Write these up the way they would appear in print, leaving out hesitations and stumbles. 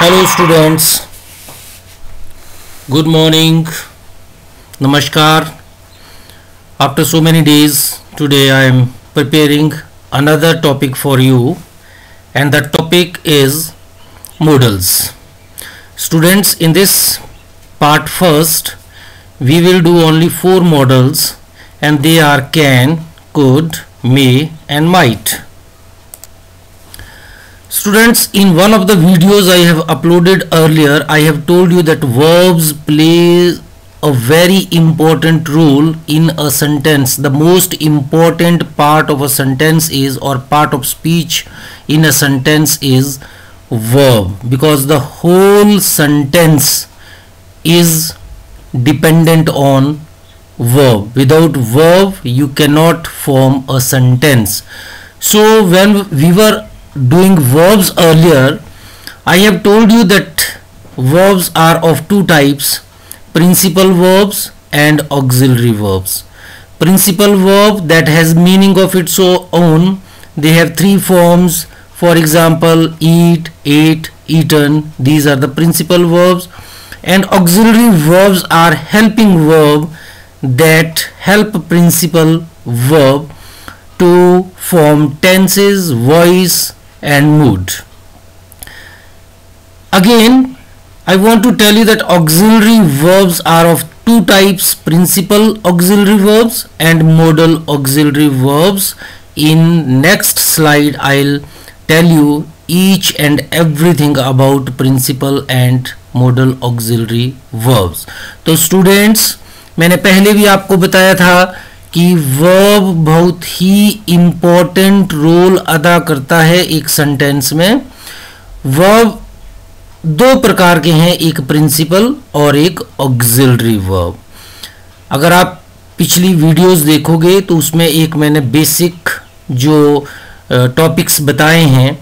Hello students, good morning, Namaskar. After so many days, today I am preparing another topic for you, and the topic is modals. Students, in this part first, we will do only 4 modals, and they are can, could, may and might. Students, in one of the videos I have uploaded earlier, I have told you that verbs play a very important role in a sentence. The most important part of a sentence is, or part of speech in a sentence is, verb, because the whole sentence is dependent on verb. Without verb you cannot form a sentence. So when we were doing verbs earlier, I have told you that verbs are of 2 types: principal verbs and auxiliary verbs. Principal verb that has meaning of its own, they have 3 forms. For example, eat, ate, eaten. These are the principal verbs. And auxiliary verbs are helping verb that help principal verb to form tenses, voice and mood. Again, I want to tell you that auxiliary verbs are of 2 types: principal auxiliary verbs and modal auxiliary verbs. In next slide I'll tell you each and everything about principal and modal auxiliary verbs. तो students, मैंने पहले भी आपको बताया था कि verb बहुत ही important role अदा करता है एक सेंटेंस में. वर्ब 2 प्रकार के हैं, एक प्रिंसिपल और एक ऑक्सिलरी वर्ब. अगर आप पिछली वीडियोस देखोगे तो उसमें एक मैंने बेसिक जो टॉपिक्स बताए हैं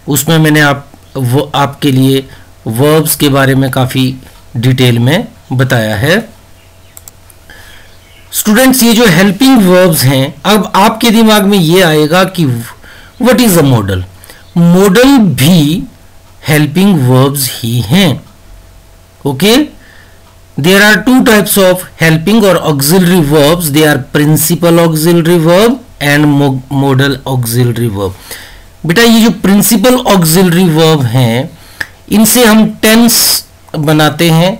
उसमें मैंने आपके लिए वर्ब्स के बारे में काफ़ी डिटेल में बताया है. स्टूडेंट्स, ये जो हेल्पिंग वर्ब्स हैं, अब आपके दिमाग में ये आएगा कि what is a modal. Modal भी हेल्पिंग वर्ब्स ही हैं. Okay, there are 2 types of helping और auxiliary verbs. They are principal auxiliary verb and modal auxiliary verb. बेटा, ये जो प्रिंसिपल ऑक्सिलरी वर्ब हैं, इनसे हम टेंस बनाते हैं,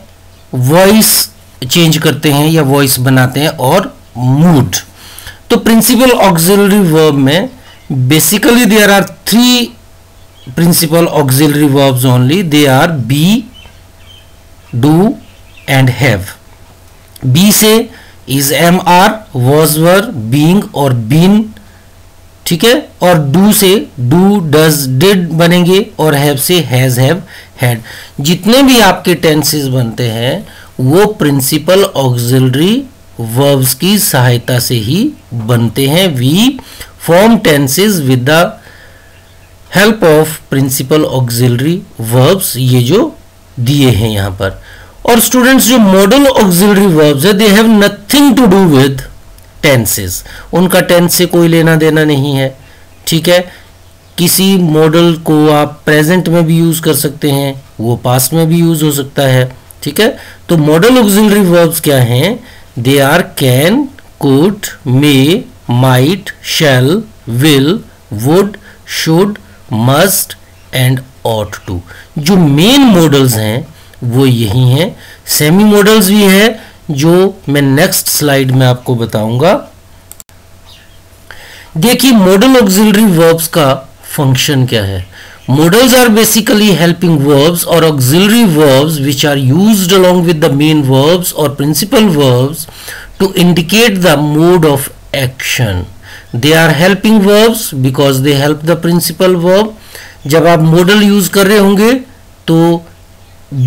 वॉइस चेंज करते हैं या वॉइस बनाते हैं, और मूड. तो प्रिंसिपल ऑक्सिलरी वर्ब में basically there are 3 principal auxiliary verbs only. They are be, do and have. Be से is, am, are, was, were, being और बीन. ठीक है. और डू से डू, डज, डिड बनेंगे, और हैव से हैज, हैव, हैड. जितने भी आपके टेंसेस बनते हैं वो प्रिंसिपल ऑक्सिलरी वर्ब्स की सहायता से ही बनते हैं. We form tenses with the help of principal auxiliary verbs, ये जो दिए हैं यहां पर. और स्टूडेंट्स, जो मॉडल ऑक्सिलरी वर्ब्स है, they have nothing to do with tenses. उनका टेंस से कोई लेना देना नहीं है. ठीक है. किसी मॉडल को आप प्रेजेंट में भी यूज कर सकते हैं, वो पास्ट में भी यूज हो सकता है. ठीक है. तो मॉडल ऑक्सिलरी वर्ब्स क्या हैं? They are can, could, may, might, shall, will, would, should, must and ought to. जो मेन मॉडल्स हैं वो यही हैं. सेमी मॉडल्स भी है जो मैं नेक्स्ट स्लाइड में आपको बताऊंगा. देखिए, मॉडल ऑक्सिलरी वर्ब्स का फंक्शन क्या है. Modals are basically helping verbs or auxiliary verbs which are used along with the main verbs or principal verbs to indicate the mode of action. They are helping verbs because they help the principal verb. जब आप modal use कर रहे होंगे तो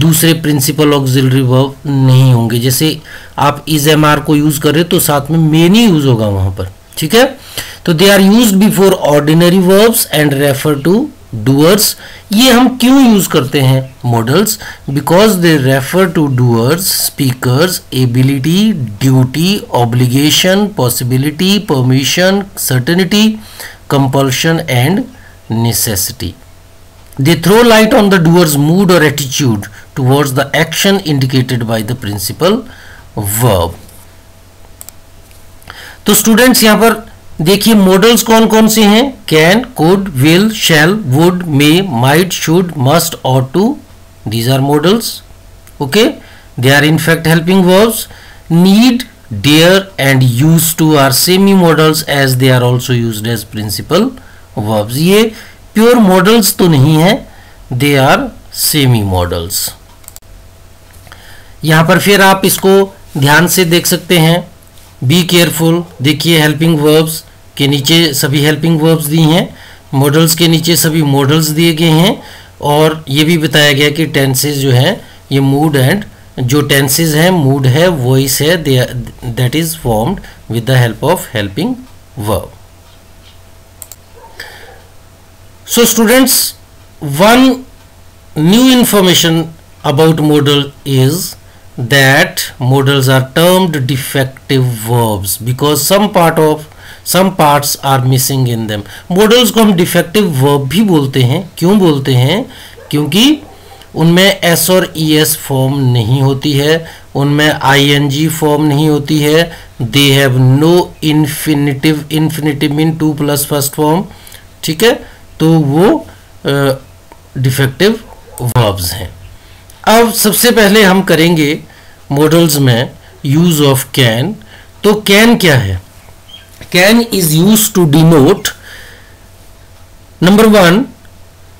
दूसरे principal auxiliary verb नहीं होंगे. जैसे आप is, am, are को use कर रहे तो साथ में may नहीं use होगा वहां पर. ठीक है. तो they are used before ordinary verbs and refer to doers. ये हम क्यों यूज करते हैं modals? Because they refer to doers, speakers, ability, duty, obligation, possibility, permission, certainty, compulsion and necessity. They throw light on the doer's mood or attitude towards the action indicated by the principal verb. तो students यहां पर देखिए modals कौन कौन से हैं? Can, could, will, shall, would, may, might, should, must, ought to. These are modals. Okay, they are in fact helping verbs. Need, dare and used to are semi modals as they are also used as principal verbs. ये pure models तो नहीं है, they are semi models. यहां पर फिर आप इसको ध्यान से देख सकते हैं. Be careful. देखिए हेल्पिंग वर्ब्स के नीचे सभी हेल्पिंग वर्ब्स दी हैं, मॉडल्स के नीचे सभी मॉडल्स दिए गए हैं, और ये भी बताया गया कि टेंसेज जो है ये मूड एंड जो टेंसेज है मूड है वॉइस है that is formed with the help of helping verb. So students, one new information about modal is that modals are termed defective verbs because some parts are missing in them. Modals को हम defective verb भी बोलते हैं. क्यों बोलते हैं? क्योंकि उनमें s और es फॉर्म नहीं होती है, उनमें ing फॉर्म नहीं होती है, they have no infinitive mean 2 plus first form. ठीक है, तो वो डिफेक्टिव वर्ब्स हैं. अब सबसे पहले हम करेंगे मॉडल्स में यूज ऑफ कैन. तो कैन क्या है? Can is use to denote, number 1,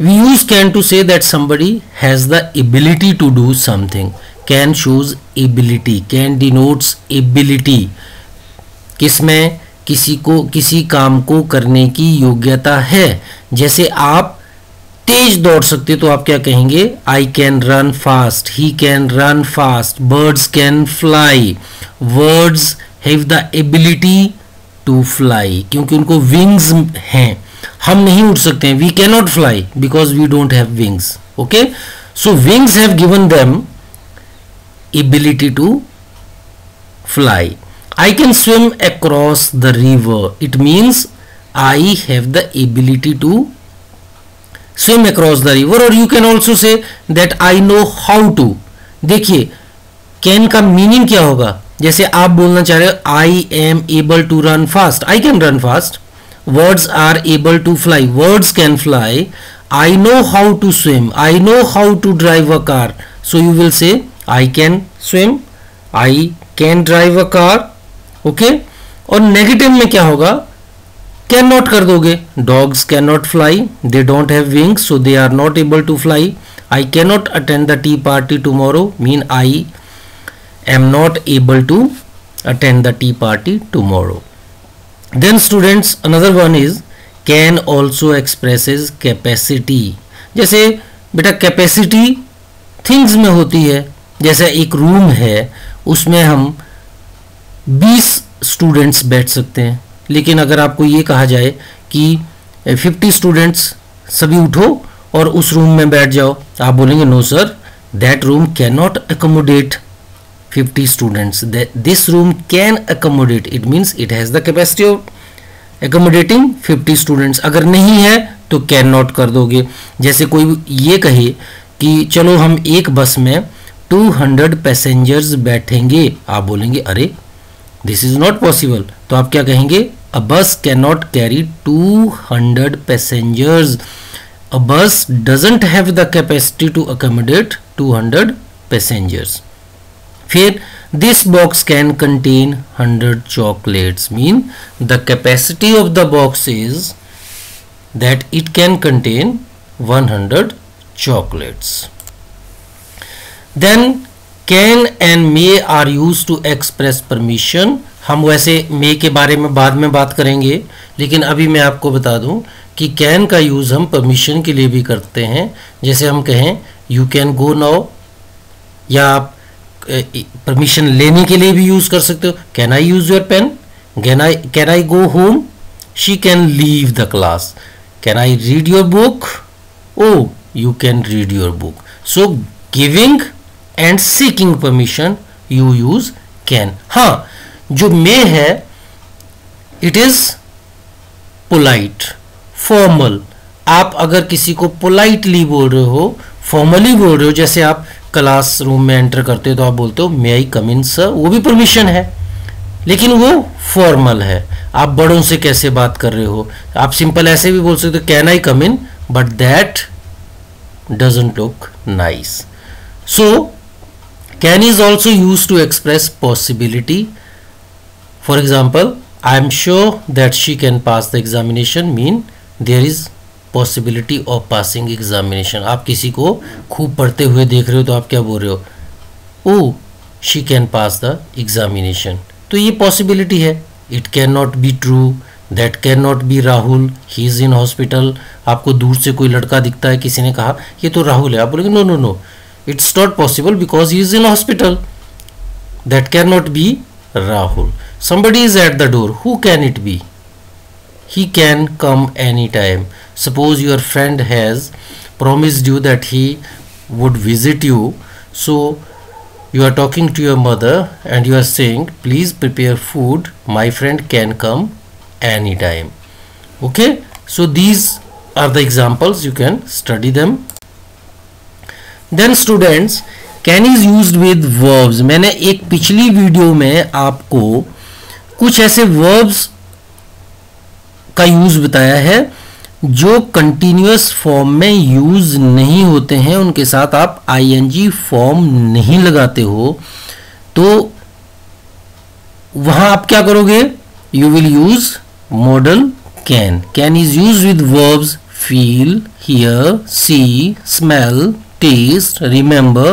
we use can to say that somebody has the ability to do something. Can shows ability, can denotes ability. किसमें? किसी काम को करने की योग्यता है. जैसे आप तेज दौड़ सकते तो आप क्या कहेंगे? I can run fast, he can run fast, birds can fly. Birds have the ability to fly क्योंकि उनको विंग्स हैं. हम नहीं उड़ सकते हैं, we can not fly because we don't have wings. Okay, so wings have given them ability to fly. I can swim across the river. It means I have the ability to swim across the river. Or you can also say that I know how to. देखिए can का meaning क्या होगा? जैसे आप बोलना चाह रहे हो I am able to run fast. I can run fast. Words are able to fly. Words can fly. I know how to swim. I know how to drive a car. So you will say I can swim. I can drive a car. Okay, और negative में क्या होगा? Can not कर दोगे. Dogs can not fly, they don't have wings so they are not able to fly. I can not attend the tea party tomorrow mean I am not able to attend the tea party tomorrow. Then students another one is can also expresses capacity. जैसे बेटा capacity things में होती है. जैसे एक room है उसमें हम 20 स्टूडेंट्स बैठ सकते हैं, लेकिन अगर आपको ये कहा जाए कि 50 स्टूडेंट्स सभी उठो और उस रूम में बैठ जाओ, आप बोलेंगे no sir, that room can not accommodate 50 students. This room can accommodate, it means it has the capacity of accommodating 50 students. अगर नहीं है तो कैन नॉट कर दोगे. जैसे कोई ये कहे कि चलो हम एक बस में 200 पैसेंजर्स बैठेंगे, आप बोलेंगे अरे दिस इज नॉट पॉसिबल. तो आप क्या कहेंगे? A bus can not carry 200 passengers. A bus doesn't have the capacity to accommodate 200 passengers. फिर this box can contain 100 chocolates mean the capacity of the box is that it can contain 100 chocolates. Then can and may are used to express permission. हम वैसे may के बारे में बाद में बात करेंगे, लेकिन अभी मैं आपको बता दूं कि can का यूज़ हम परमिशन के लिए भी करते हैं. जैसे हम कहें you can go now, या आप परमिशन लेने के लिए भी यूज़ कर सकते हो. can I use your pen? Can I go home? She can leave the class. Can I read your book? Oh, you can read your book. So giving and seeking permission you use can. हाँ, जो may है it is polite, formal, आप अगर किसी को politely बोल रहे हो, फॉर्मली बोल रहे हो, जैसे आप क्लासरूम में एंटर करते हो तो आप बोलते हो मे आई कम इन सर, वो भी परमिशन है, लेकिन वो फॉर्मल है। आप बड़ों से कैसे बात कर रहे हो, आप सिंपल ऐसे भी बोल सकते हो can I come in, but that doesn't look nice. So can is also use to express possibility. For example, I am sure that she can pass the examination, mean there is possibility of passing examination. आप किसी को खूब पढ़ते हुए देख रहे हो तो आप क्या बोल रहे हो, oh she can pass the examination, तो ये पॉसिबिलिटी है। It can not be true, that can not be Rahul, he is in hospital. आपको दूर से कोई लड़का दिखता है, किसी ने कहा ये तो राहुल है, आप बोलेंगे no no no, it's not possible because he is in hospital, that can not be Rahul. somebody is at the door, who can it be? He can come anytime. Suppose your friend has promised you that he would visit you, so you are talking to your mother and you are saying please prepare food, my friend can come anytime. Okay, so these are the examples, you can study them. Then students, can is used with verbs. मैंने एक पिछली video में आपको कुछ ऐसे verbs का use बताया है जो कंटिन्यूअस फॉर्म में यूज नहीं होते हैं, उनके साथ आप आईएनजी फॉर्म नहीं लगाते हो, तो वहां आप क्या करोगे, you will use modal can. Can is use with verbs feel, hear, see, smell, taste, remember,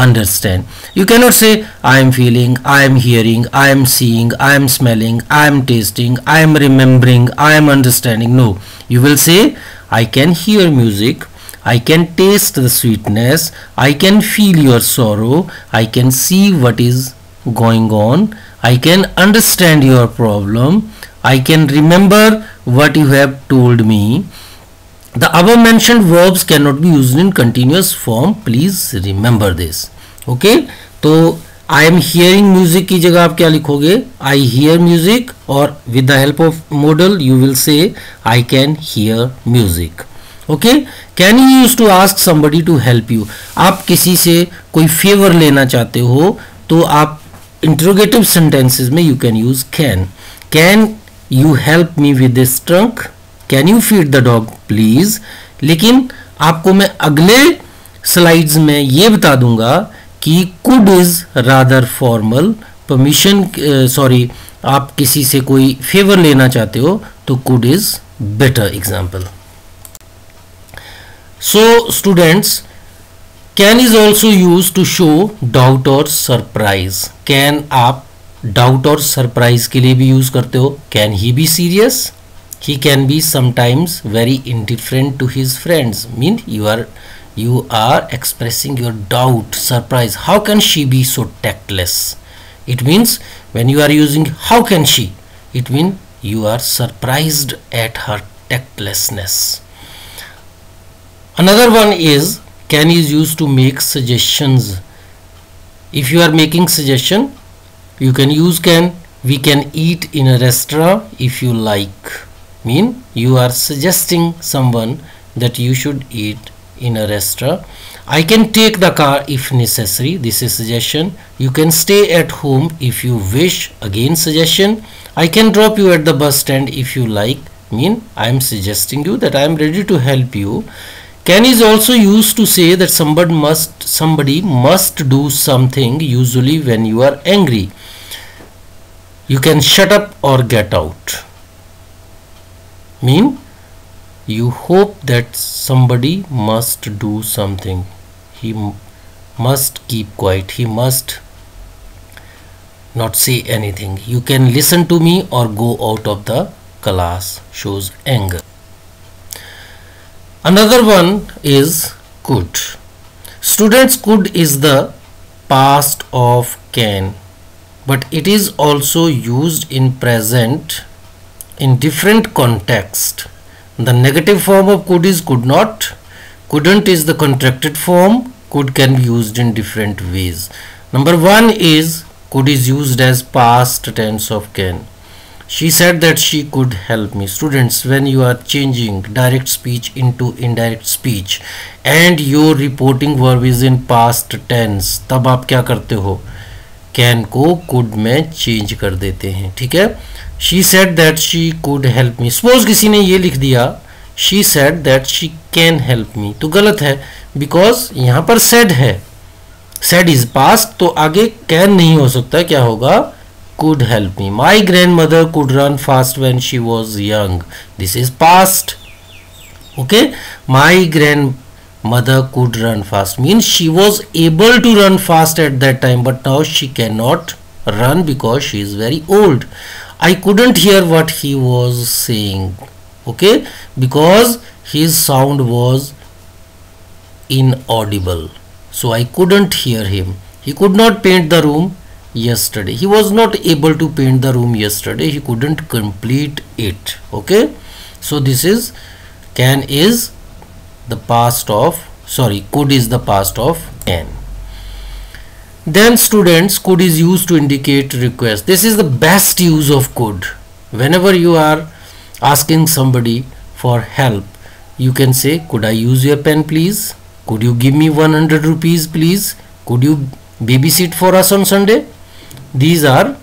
understand. You cannot say I am feeling, I am hearing, I am seeing, I am smelling, I am tasting, I am remembering, I am understanding. No, you will say I can hear music, I can taste the sweetness, I can feel your sorrow, I can see what is going on, I can understand your problem, I can remember what you have told me. The above mentioned verbs cannot be used in continuous form. Please remember this. Okay? तो I am hearing music की जगह आप क्या लिखोगे, I hear music, और with the help of modal you will say I can hear music. Okay? Can you use to ask somebody to help you? आप किसी से कोई फेवर लेना चाहते हो तो आप interrogative sentences में you can use can. Can you help me with this trunk? Can you feed the dog please. लेकिन आपको मैं अगले स्लाइड्स में ये बता दूंगा कि could is rather formal. Permission sorry, आप किसी से कोई फेवर लेना चाहते हो तो could is better example. So students, can is also use to show doubt और सरप्राइज. कैन आप डाउट और सरप्राइज के लिए भी यूज करते हो. Can he be serious, he can be sometimes very indifferent to his friends, mean you are expressing your doubt, surprise, how can she be so tactless. It means when you are using how can she, it means you are surprised at her tactlessness. Another one is can is used to make suggestions. If you are making suggestion, you can use can. We can eat in a restaurant if you like, mean you are suggesting someone that you should eat in a restaurant. I can take the car if necessary, this is suggestion. You can stay at home if you wish, again suggestion. I can drop you at the bus stand if you like, mean I am suggesting you that I am ready to help you. Can is also used to say that somebody must do something, usually when you are angry. You can shut up or get out, mean you hope that somebody must do something, he must keep quiet, he must not say anything. You can listen to me or go out of the class, shows anger. Another one is could. Students, could is the past of can, but it is also used in present in different context. The negative form of could is could not. Couldn't is the contracted form. Could can be used in different ways. Number one is could is used as past tense of can. She said that she could help me. Students, when you are changing direct speech into indirect speech and your reporting verb is in past tense, तब आप क्या करते हो? Can को could में change कर देते हैं. ठीक है? She said that she could help me. Suppose किसी ने ये लिख दिया she said that she can help me, तो गलत है, because यहाँ पर said है. said is past, तो आगे can नहीं हो सकता. क्या होगा? could help me. My grandmother could run fast when she was young. This is past. Okay, my grandmother could run fast means she was able to run fast at that time, but now she cannot run because she is very old. I couldn't hear what he was saying. Okay, because his sound was inaudible, so I couldn't hear him. He could not paint the room yesterday. He was not able to paint the room yesterday. He couldn't complete it. Okay, so this is can is the past of, sorry, could is the past of can. Then students, could is used to indicate request. This is the best use of could. Whenever you are asking somebody for help, you can say, could I use your pen please? Could you give me 100 rupees please? Could you babysit for us on Sunday? These are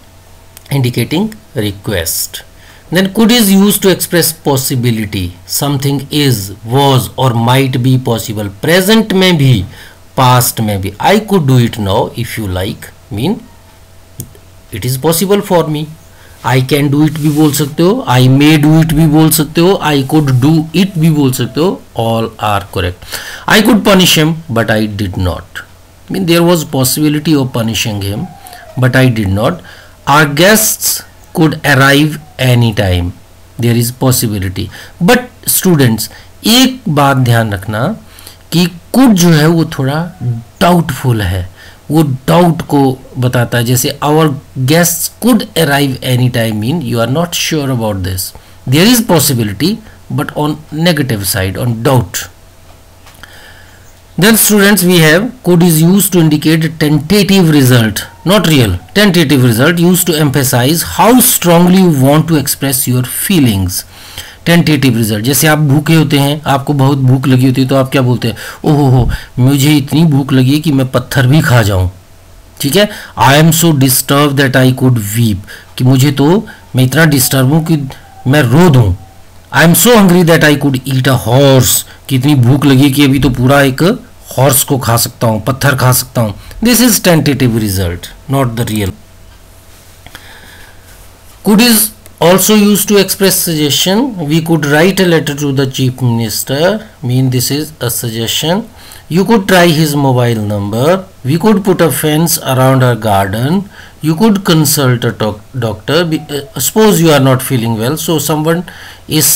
indicating request. Then could is used to express possibility. Something is, was or might be possible. Present में भी, past में भी. I could do it now if you like. Mean it is possible for me. I can do it भी बोल सकते हो. I may do it भी बोल सकते हो. I could do it भी बोल सकते हो. All are correct. I could punish him, but I did not. Mean there was possibility of punishing him, but I did not. Our guests could arrive anytime. There is possibility. But students, एक बात ध्यान रखना कि could जो है वो थोड़ा doubtful है. वो doubt को बताता है. जैसे our guests could arrive anytime mean you are not sure about this. There is possibility, but on negative side, on doubt. Then students, we have could is used to indicate tentative result, not real. Tentative result used to emphasize how strongly you want to express your feelings. Tentative result, जैसे आप भूखे होते हैं, आपको बहुत भूख लगी होती है, तो आप क्या बोलते हैं? ओहो हो, मुझे इतनी भूख लगी है कि मैं पत्थर भी खा जाऊं. ठीक है? I am so disturbed that I could weep, कि मुझे तो मैं इतना डिस्टर्ब हूं कि मैं रो दूं. I am so hungry that I could eat a horse, कि इतनी भूख लगी कि अभी तो पूरा एक हॉर्स को खा सकता हूं, पत्थर खा सकता हूं. This is tentative result, not the real. Could is also use to express suggestion. We could write a letter to the chief minister. Mean this is a suggestion. You could try his mobile number. We could put a fence around our garden. You could consult a doctor. Suppose you are not feeling well, so someone is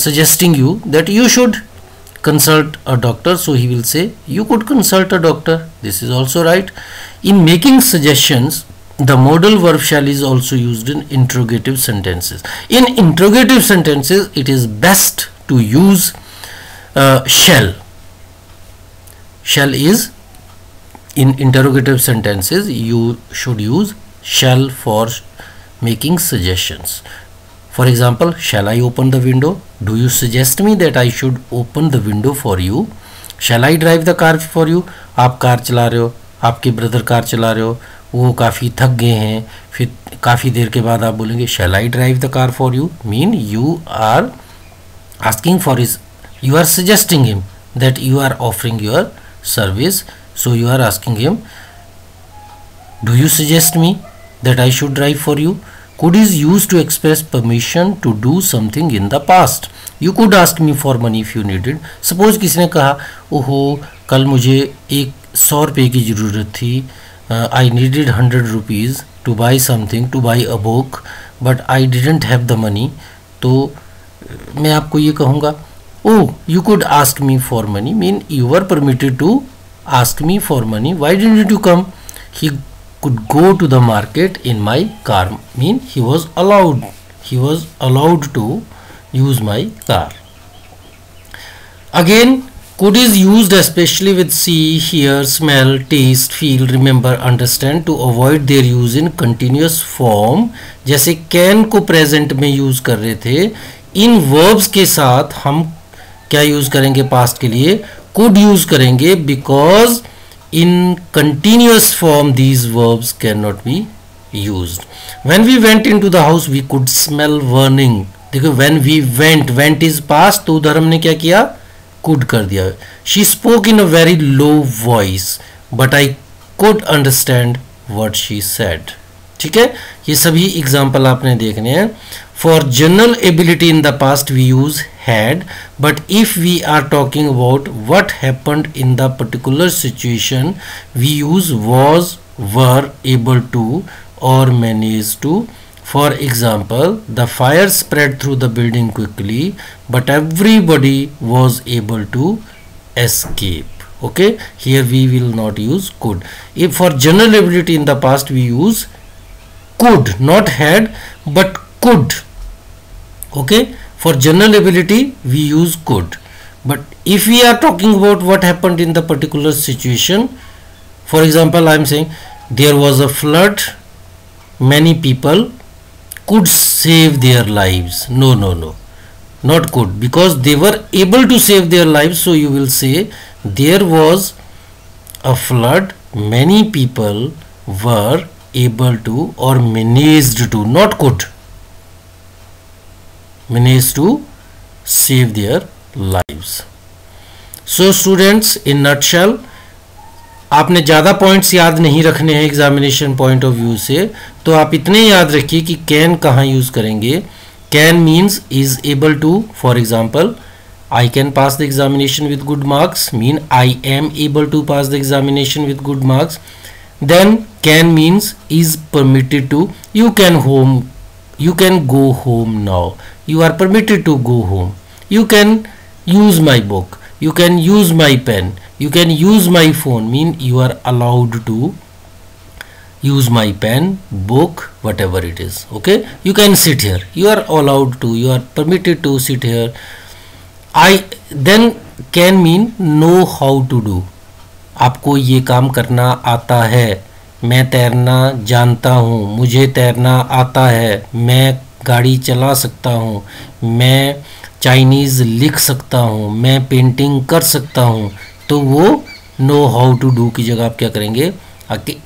suggesting you that you should consult a doctor, so he will say you could consult a doctor. This is also right. In making suggestions, the modal verb shall is also used in interrogative sentences. In interrogative sentences, it is best to use shall. Shall is, in interrogative sentences you should use shall for making suggestions. For example, shall I open the window? Do you suggest me that I should open the window for you? Shall I drive the car for you? आप car चला रहे हो, आपके brother car चला रहे हो, वो काफ़ी थक गए हैं, फिर काफ़ी देर के बाद आप बोलेंगे shall I drive the car for you? Mean you are asking for his, you are suggesting him that you are offering your service, so you are asking him, do you suggest me that I should drive for you? Could is used to express permission to do something in the past. You could ask me for money if you needed. Suppose किसी ने कहा, ओहो कल मुझे 100 रुपये की ज़रूरत थी, I needed 100 rupees to buy something, to buy a book, but I didn't have the money. तो मैं आपको ये कहूँगा, oh, you could ask me for money, mean you were permitted to ask me for money. Why didn't you come? He could go to the market in my car. Mean he was allowed to use my car. Again, Could is used especially with see, hear, smell, taste, feel, remember, understand to avoid their use in continuous form. जैसे can को present में use कर रहे थे, इन verbs के साथ हम क्या use करेंगे past के लिए? Could use करेंगे because in continuous form these verbs cannot be used. When we went into the house we could smell burning. देखो when we went is past, तो उधर हमने क्या किया? Could कर दिया. She spoke in a very low voice, but I could understand what she said. ठीक है, ये सभी एग्जाम्पल आपने देखने हैं. For general ability in the past we use had, but if we are talking about what happened in the particular situation we use was, were, able to or managed to. For example, the fire spread through the building quickly, but everybody was able to escape. Okay, here we will not use could. If for general ability in the past we use could, not had, but could. Okay, for general ability we use could. But if we are talking about what happened in the particular situation, for example, I am saying there was a flood, many people could save their lives. No, not could, because they were able to save their lives. So you will say there was a flood, many people were able to or managed to, not could, managed to save their lives. So students, in nutshell, आपने ज़्यादा points याद नहीं रखने हैं examination point of view से, तो आप इतने याद रखिए कि कैन कहाँ यूज़ करेंगे. Can means is able to. For example, I can pass the examination with good marks mean I am able to pass the examination with good marks. Then can means is permitted to. You can go home now. You are permitted to go home. You can use my book. You can use my pen. You can use my phone. Mean you are allowed to use my pen, book, whatever it is. Okay. You can sit here. You are allowed to. You are permitted to sit here. Then can mean know how to do. आपको ये काम करना आता है. मैं तैरना जानता हूँ. मुझे तैरना आता है. मैं गाड़ी चला सकता हूँ. मैं चाइनीज़ लिख सकता हूँ. मैं पेंटिंग कर सकता हूँ. तो वो नो हाउ टू डू की जगह आप क्या करेंगे?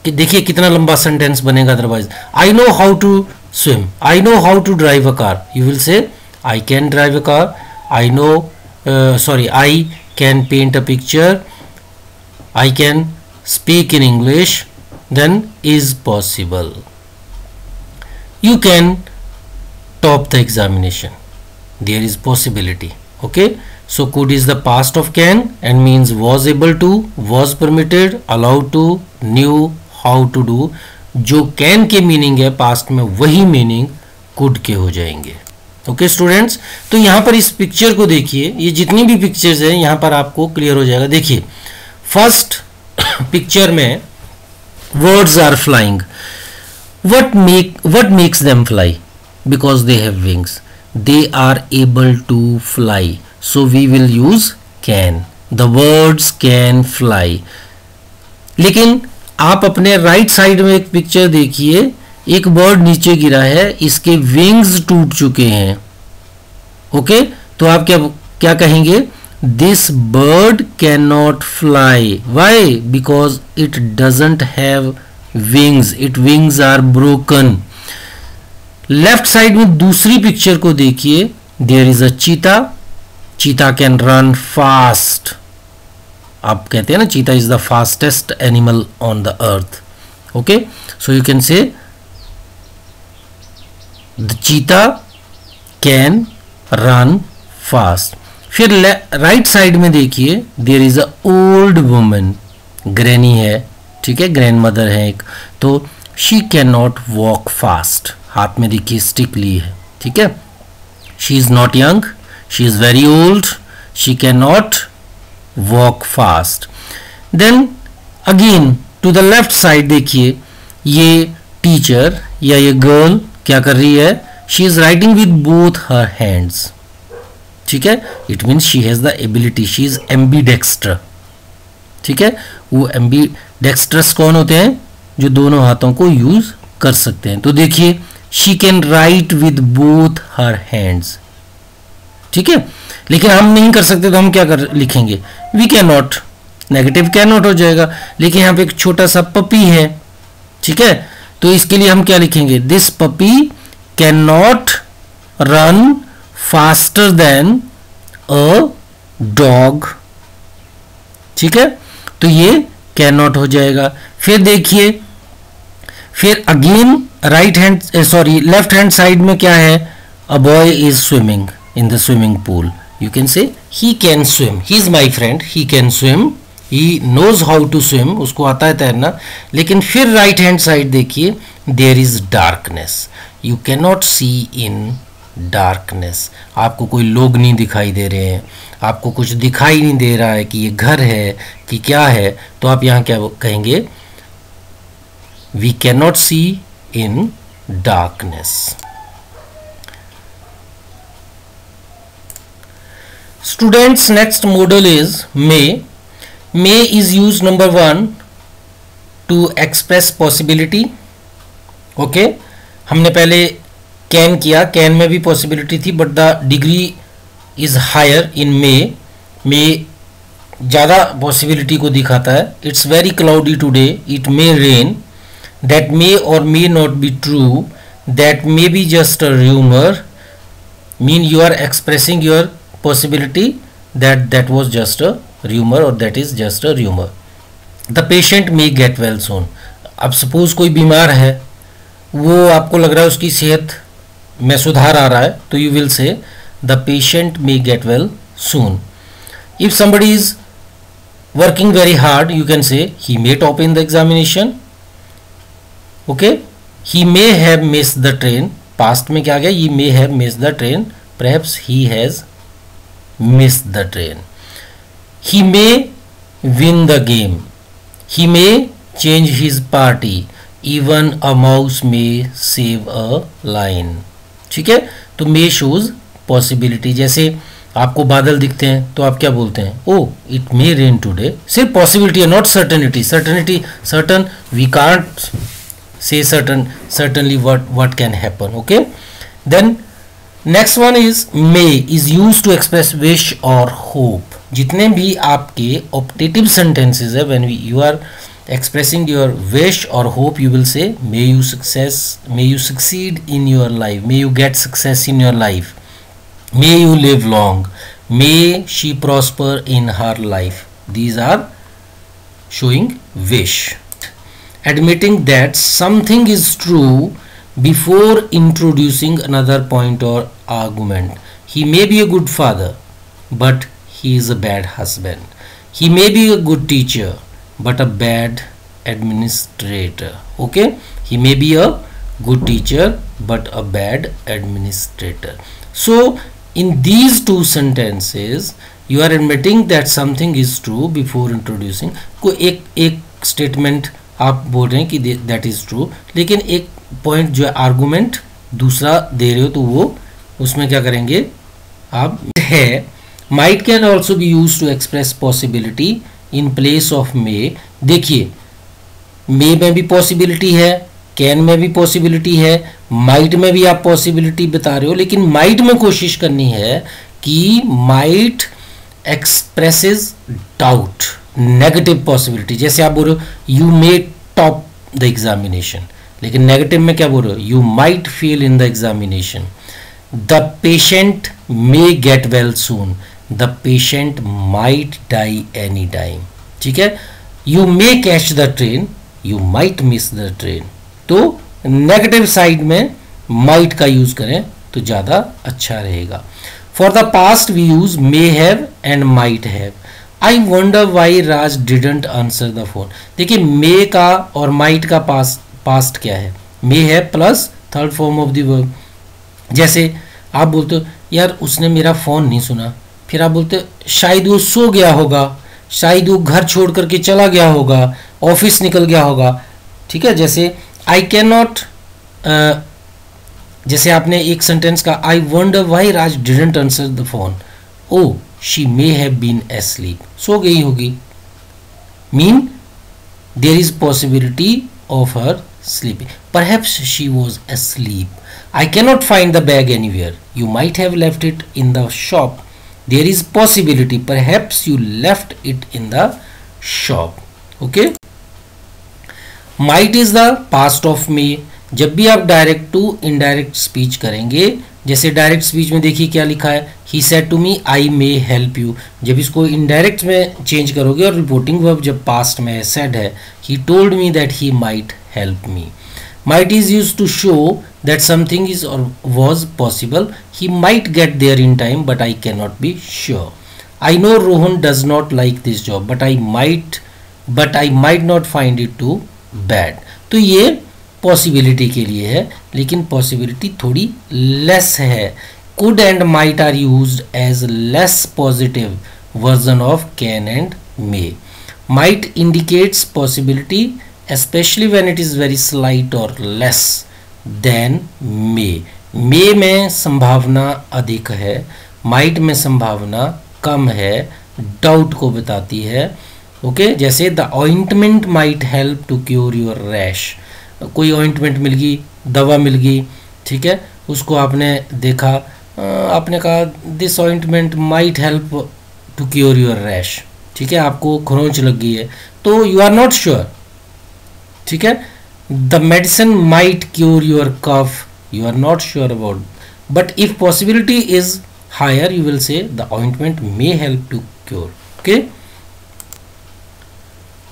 देखिए कितना लंबा सेंटेंस बनेगा otherwise. I know how to swim. I know how to drive a car. You will say I can drive a car. I can paint a picture. I can speak in English. Then is possible. You can top the examination. There is possibility. Okay, so could is the past of can and means was able to, was permitted, allowed to, knew how to do. जो can के meaning है past में वही meaning could के हो जाएंगे. Okay students, तो यहाँ पर इस पिक्चर को देखिए. ये जितनी भी पिक्चर्स हैं यहाँ पर आपको क्लियर हो जाएगा. देखिए फर्स्ट पिक्चर में words are flying. What makes them fly? Because they have wings. They are able to fly, so we will use can. The words can fly. लेकिन आप अपने राइट साइड में एक पिक्चर देखिए. एक बर्ड नीचे गिरा है, इसके विंग्स टूट चुके हैं. ओके, तो आप क्या कहेंगे? This bird cannot fly. Why? Because it doesn't have wings. Its wings are broken. Left side में दूसरी पिक्चर को देखिए. देयर इज अ चीता. चीता कैन रन फास्ट. आप कहते हैं ना cheetah is the fastest animal on the earth. Okay, so you can say the cheetah can run fast. फिर राइट साइड में देखिए. There is a old woman. Granny है, ठीक है, ग्रैंड मदर है एक. तो she can not walk fast. हाथ में देखिए स्टिक ली है, ठीक है. She is not young. She is very old. She can not walk fast. Then again to the left side देखिए. ये टीचर या ये गर्ल क्या कर रही है? She is writing with both her hands. ठीक है, it means she has the ability, she is ambidexter. ठीक है, वो एम्बीडेक्स्ट्रस कौन होते हैं? जो दोनों हाथों को यूज कर सकते हैं। तो देखिए, she can write with both her hands. ठीक है, लेकिन हम नहीं कर सकते तो हम क्या लिखेंगे? We can not, negative can not हो जाएगा। लेकिन यहाँ पे एक छोटा सा पपी है, ठीक है, तो इसके लिए हम क्या लिखेंगे? This puppy can not run faster than a dog. ठीक है, तो ये कैन नॉट हो जाएगा। फिर देखिए, फिर again right hand sorry left hand side में क्या है? A boy is swimming in the swimming pool. You can say he can swim, he is my friend, he can swim, he knows how to swim, उसको आता है तैरना। लेकिन फिर right hand side देखिए, there is darkness, you can not see in darkness. आपको कोई लोग नहीं दिखाई दे रहे हैं, आपको कुछ दिखाई नहीं दे रहा है कि ये घर है कि क्या है, तो आप यहाँ क्या कहेंगे? We can not see in darkness. Students, next modal is may. May is used number 1 to express possibility. Okay, हमने पहले can किया, can में भी possibility थी, but the degree is higher in may. may ज़्यादा possibility को दिखाता है. It's very cloudy today, it may rain, that may or may not be true, that may be just a rumor, mean you are expressing your possibility that was just a rumor or that is just a rumor. The patient may get well soon. अब suppose कोई बीमार है, वो आपको लग रहा है उसकी सेहत में सुधार आ रहा है, तो you will say the patient may get well soon. If somebody is working very hard, you can say he may top in the examination. Okay, he may have missed the train. Past में क्या गया? He may have missed the train. Perhaps he has missed the train. He may win the game. He may change his party. Even a mouse may save a lion. ठीक है, तो may shows possibility. जैसे आपको बादल दिखते हैं तो आप क्या बोलते हैं? Oh, it may rain today. सिर्फ possibility है, not certainty. Certain we can't say certainly what can happen. Okay, then next one is may is use to express wish और होप. जितने भी आपके ऑप्टेटिव सेंटेंसेस है, when you are expressing your wish और hope, you will say may you succeed in your life, may you get success in your life, may you live long, may she prosper in her life. These are showing wish. Admitting that something is true before introducing another point or argument. He may be a good father, but he is a bad husband. He may be a good teacher, but a bad administrator. Okay, he may be a good teacher but a bad administrator. So in these two sentences you are admitting that something is true before introducing. को एक statement आप बोल रहे हैं कि that is true, लेकिन एक point जो है आर्गुमेंट दूसरा दे रहे हो, तो वो उसमें क्या करेंगे आप है. Might can also be use to express possibility in place of may. देखिए, मे में भी पॉसिबिलिटी है, कैन में भी पॉसिबिलिटी है, माइट में भी आप पॉसिबिलिटी बता रहे हो, लेकिन माइट में कोशिश करनी है कि might expresses doubt, negative possibility. जैसे आप बोल रहे हो you may top the examination, लेकिन नेगेटिव में क्या बोल रहे हो? You might fail in the examination. The patient may get well soon, the patient might die any time. ठीक है, you may catch the train, you might miss the train. तो negative side में might का use करें तो ज्यादा अच्छा रहेगा. For the past we use may have and might have. I wonder why Raj didn't answer the phone. देखिए, may का और माइट का पास्ट क्या है? मे है plus third form of the verb. जैसे आप बोलते हो यार उसने मेरा फ़ोन नहीं सुना, फिर आप बोलते हो शायद वो सो गया होगा, शायद वो घर छोड़ करके चला गया होगा, ऑफिस निकल गया होगा. ठीक है, जैसे आई कैन नॉट, जैसे आपने एक सेंटेंस का I wonder why Raj didn't answer the phone, oh she may have been asleep, सो गई होगी, mean there is possibility of her sleeping. Perhaps she was asleep. I cannot find the bag anywhere. You might have left it in the shop. There is possibility. Perhaps you left it in the shop. Okay. Might is the past of may. जब भी आप direct to indirect speech करेंगे, जैसे direct speech में देखिए क्या लिखा है, he said to me I may help you. जब इसको इनडायरेक्ट में चेंज करोगे और रिपोर्टिंग वर्ब जब पास्ट में है, सेड है, he told me that he might help me. Might is used to show that something is or was possible. He might get there in time, but I cannot be sure. I know Rohan does not like this job, but I might not find it too bad. तो ये possibility के लिए है, लेकिन possibility थोड़ी less है. Could and might are used as less positive version of can and may. Might indicates possibility, especially when it is very slight or less than may. May में संभावना अधिक है, might में संभावना कम है, doubt को बताती है. ओके, जैसे the ointment might help to cure your rash. कोई ointment मिल गई, दवा मिल गई, ठीक है, उसको आपने देखा, आपने कहा this ointment might help to cure your rash. ठीक है, आपको खरोंच लग गई है, तो you are not sure. ठीक है, the medicine might cure your cough, you are not sure about, but if possibility is higher you will say the ointment may help to cure. Okay,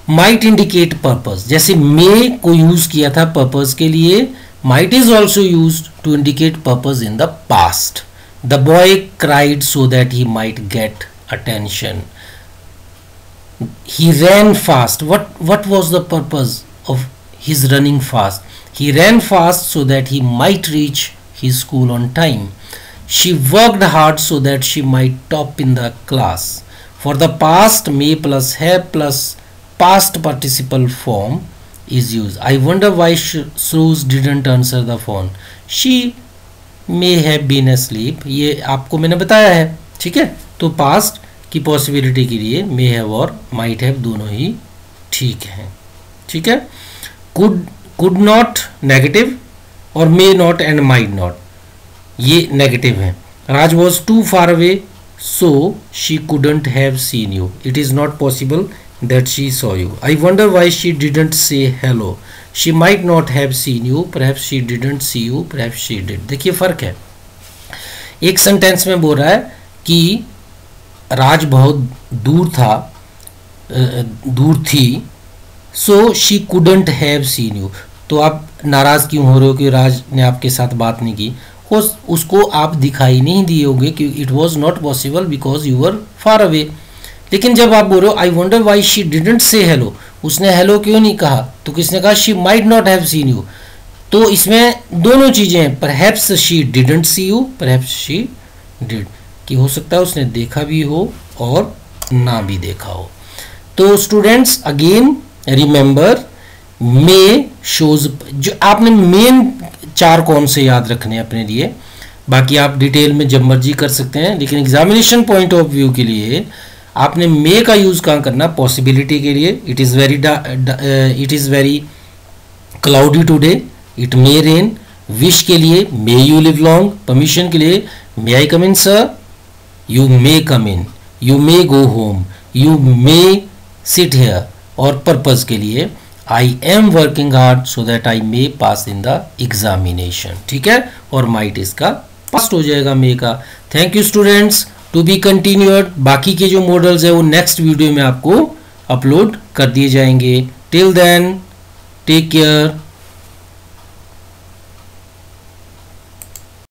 might indicate purpose. जैसे may को use किया था purpose के लिए, might is also use to indicate purpose in the past. The boy cried so that he might get attention. He ran fast. what was the purpose of his running fast? He ran fast so that he might reach his school on time. She worked hard so that she might top in the class. For the past, may plus have plus past participle form is used. I wonder why Suze didn't answer the phone. She may have been asleep. ये आपको मैंने बताया है, ठीक है. तो past की possibility के लिए may have और might have दोनों ही ठीक हैं, ठीक है. could not नेगेटिव और may not and might not ये नेगेटिव है. राज was too far away so she couldn't have seen you. It is not possible that she saw you. I wonder why she didn't say hello. She might not have seen you. Perhaps she didn't see you. Perhaps she did. देखिए फर्क है. एक sentence में बोल रहा है कि राज बहुत दूर थी, so she couldn't have seen you. तो आप नाराज क्यों हो रहे हो कि राज ने आपके साथ बात नहीं की? उसको आप दिखाई नहीं दिए होंगे कि it was not possible because you were far away. लेकिन जब आप बोल रहे हो आई wonder why she didn't say hello, उसने हेलो क्यों नहीं कहा, तो किसने कहा she might not have seen you. तो इसमें दोनों चीजें हैं, perhaps she didn't see you, perhaps she did, कि हो सकता है उसने देखा भी हो और ना भी देखा हो. तो students again remember me shows, जो आपने मेन 4 कौन से याद रखने हैं अपने लिए, बाकी आप डिटेल में जब मर्जी कर सकते हैं, लेकिन एग्जामिनेशन पॉइंट ऑफ व्यू के लिए आपने मे का यूज कहाँ करना, पॉसिबिलिटी के लिए it is very cloudy today, it may rain, wish के लिए may you live long, permission के लिए may I come in sir, you may come in, you may go home, you may sit here, और purpose के लिए I am working hard so that I may pass in the examination. ठीक है, और might इसका past हो जाएगा may का. Thank you students, to be continued. बाकी के जो मॉडल्स है वो नेक्स्ट वीडियो में आपको अपलोड कर दिए जाएंगे. Till then take care.